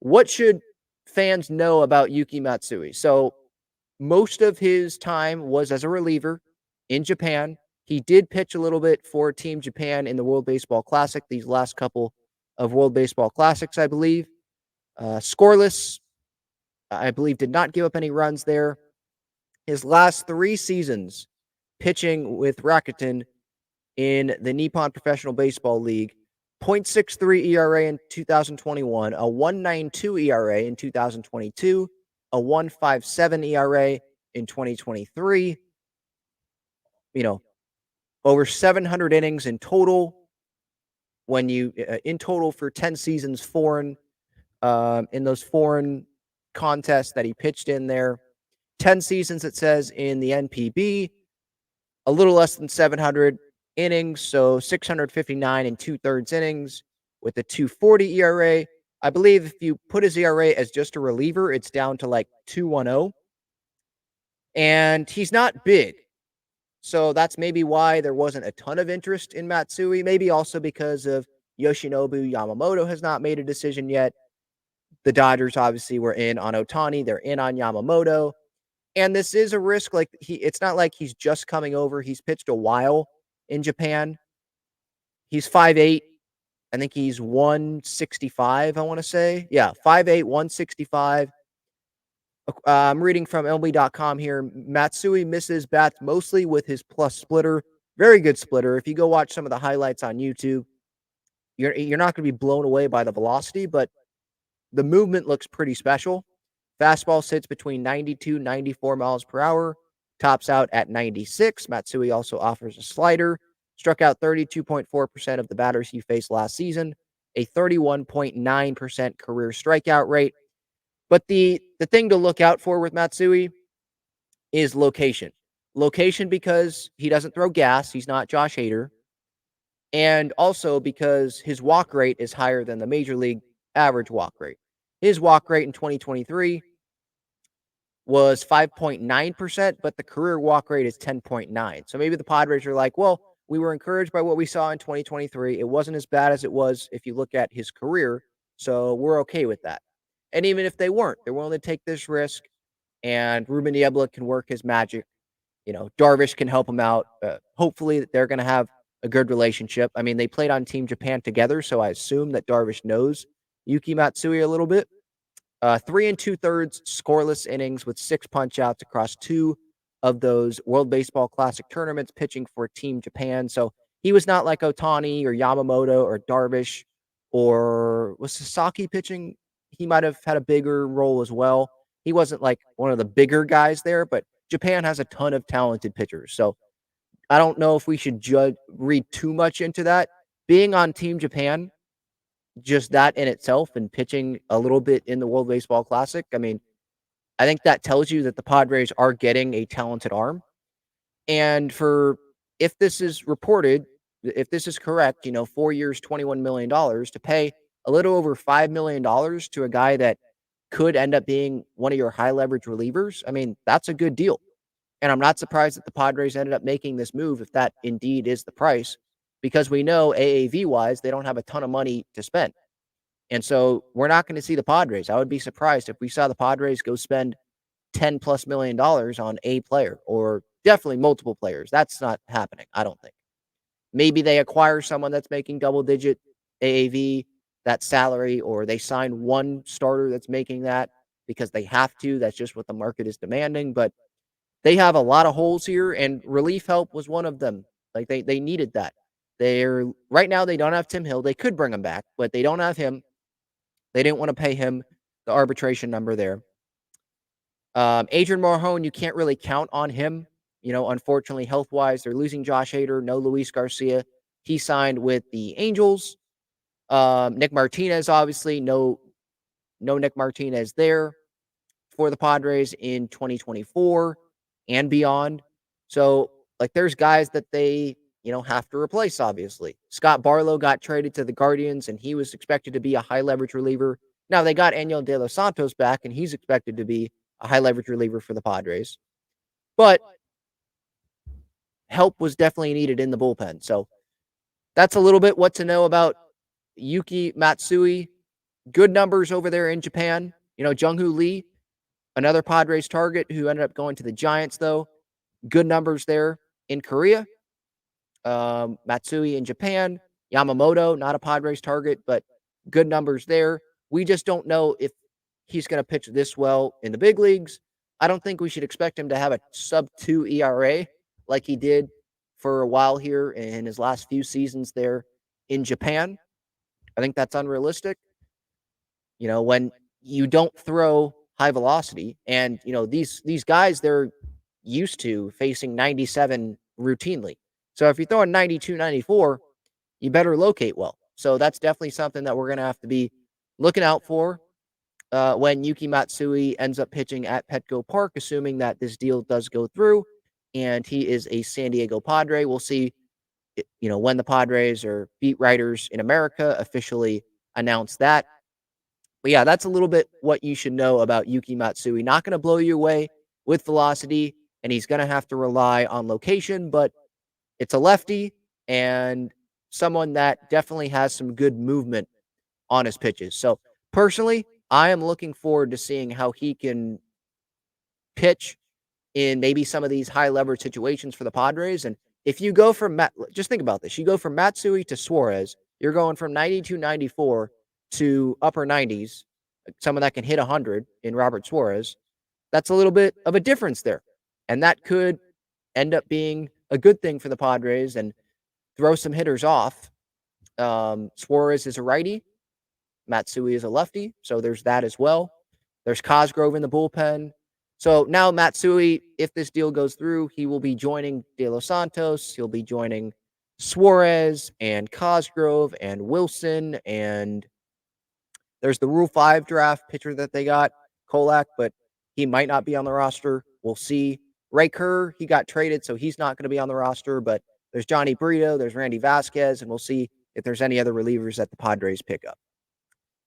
What should fans know about Yuki Matsui? So, most of his time was as a reliever in Japan. He did pitch a little bit for Team Japan in the World Baseball Classic, these last couple of World Baseball Classics, I believe. Scoreless, I believe, did not give up any runs there. His last 3 seasons pitching with Rakuten in the Nippon Professional Baseball League, .63 ERA in 2021, a 1.92 ERA in 2022, a 1.57 ERA in 2023. You know, over 700 innings in total. When you in total for 10 seasons, foreign in those foreign contests that he pitched in there. 10 seasons, it says in the NPB, a little less than 700 innings, so 659 and 2/3 innings with a 2.40 ERA. I believe if you put his ERA as just a reliever, it's down to like 2.10. And he's not big. So that's maybe why there wasn't a ton of interest in Matsui. Maybe also because of Yoshinobu Yamamoto has not made a decision yet. The Dodgers obviously were in on Ohtani. They're in on Yamamoto. And this is a risk. Like it's not like he's just coming over. He's pitched a while in Japan. He's 5'8". I think he's 165, I want to say. Yeah, 5'8", 165. I'm reading from MLB.com here. Matsui misses bats mostly with his plus splitter. Very good splitter. If you go watch some of the highlights on YouTube, you're not going to be blown away by the velocity, but the movement looks pretty special. Fastball sits between 92 94 miles per hour, tops out at 96. Matsui also offers a slider. Struck out 32.4% of the batters he faced last season, a 31.9% career strikeout rate. But the thing to look out for with Matsui is location. Location because he doesn't throw gas. He's not Josh Hader. And also because his walk rate is higher than the major league average walk rate. His walk rate in 2023 was 5.9%, but the career walk rate is 10.9. So maybe the Padres are like, well, we were encouraged by what we saw in 2023. It wasn't as bad as it was if you look at his career. So we're okay with that. And even if they weren't, they're willing to take this risk. And Ruben Niebla can work his magic. Darvish can help him out. Hopefully, they're going to have a good relationship. I mean, they played on Team Japan together, so I assume that Darvish knows Yuki Matsui a little bit. 3 2/3 scoreless innings with 6 punch outs across 2 of those World Baseball Classic tournaments, pitching for Team Japan. So he was not like Ohtani or Yamamoto or Darvish, or was Sasaki pitching? He might have had a bigger role as well. He wasn't like one of the bigger guys there, but Japan has a ton of talented pitchers. So I don't know if we should read too much into that. Being on Team Japan, just that in itself, and pitching a little bit in the World Baseball Classic, I mean, I think that tells you that the Padres are getting a talented arm. And if this is reported, if this is correct, 4 years, $21 million to pay a little over $5 million to a guy that could end up being one of your high leverage relievers. I mean, that's a good deal. And I'm not surprised that the Padres ended up making this move if that indeed is the price, because we know AAV wise, they don't have a ton of money to spend. And so we're not going to see the Padres. I would be surprised if we saw the Padres go spend $10+ million on a player, or definitely multiple players. That's not happening, I don't think. Maybe they acquire someone that's making double digit AAV, that salary, or they sign one starter that's making that because they have to. That's just what the market is demanding. But they have a lot of holes here, and relief help was one of them. Like they needed that. They're right now they don't have Tim Hill. They could bring him back, but they don't have him. They didn't want to pay him the arbitration number there. Adrian Marjon, you can't really count on him. Unfortunately, health-wise, they're losing Josh Hader, no Luis Garcia. He signed with the Angels. Nick Martinez, obviously, no Nick Martinez there for the Padres in 2024 and beyond. So, there's guys that they, have to replace, obviously. Scott Barlow got traded to the Guardians, and he was expected to be a high-leverage reliever. Now, they got Daniel De Los Santos back, and he's expected to be a high-leverage reliever for the Padres. But help was definitely needed in the bullpen. So, that's a little bit what to know about Yuki Matsui. Good numbers over there in Japan. Jung-Hoo Lee, another Padres target who ended up going to the Giants, though. Good numbers there in Korea. Matsui in Japan. Yamamoto, not a Padres target, but good numbers there. We just don't know if he's going to pitch this well in the big leagues. I don't think we should expect him to have a sub-2 ERA like he did for a while here in his last few seasons there in Japan. I think that's unrealistic. When you don't throw high velocity and, these guys, they're used to facing 97 routinely. So if you're throwing 92, 94, you better locate well. So that's definitely something that we're going to have to be looking out for when Yuki Matsui ends up pitching at Petco Park, assuming that this deal does go through and he is a San Diego Padre. We'll see, when the Padres or beat writers in America officially announce that. But yeah, that's a little bit what you should know about Yuki Matsui. Not going to blow you away with velocity, and he's going to have to rely on location, but it's a lefty and someone that definitely has some good movement on his pitches. So personally, I am looking forward to seeing how he can pitch in maybe some of these high leverage situations for the Padres. And if you go from just think about this, you go from Matsui to Suarez, you're going from 92, 94 to upper 90s, someone that can hit 100 in Robert Suarez. That's a little bit of a difference there. And that could end up being a good thing for the Padres and throw some hitters off. Suarez is a righty. Matsui is a lefty. So there's that as well. There's Cosgrove in the bullpen. So now Matsui, if this deal goes through, he will be joining De Los Santos. He'll be joining Suarez and Cosgrove and Wilson. And there's the Rule 5 draft pitcher that they got, Kolak, but he might not be on the roster. We'll see. Ray Kerr, he got traded, so he's not going to be on the roster. But there's Johnny Brito, there's Randy Vasquez, and we'll see if there's any other relievers that the Padres pick up.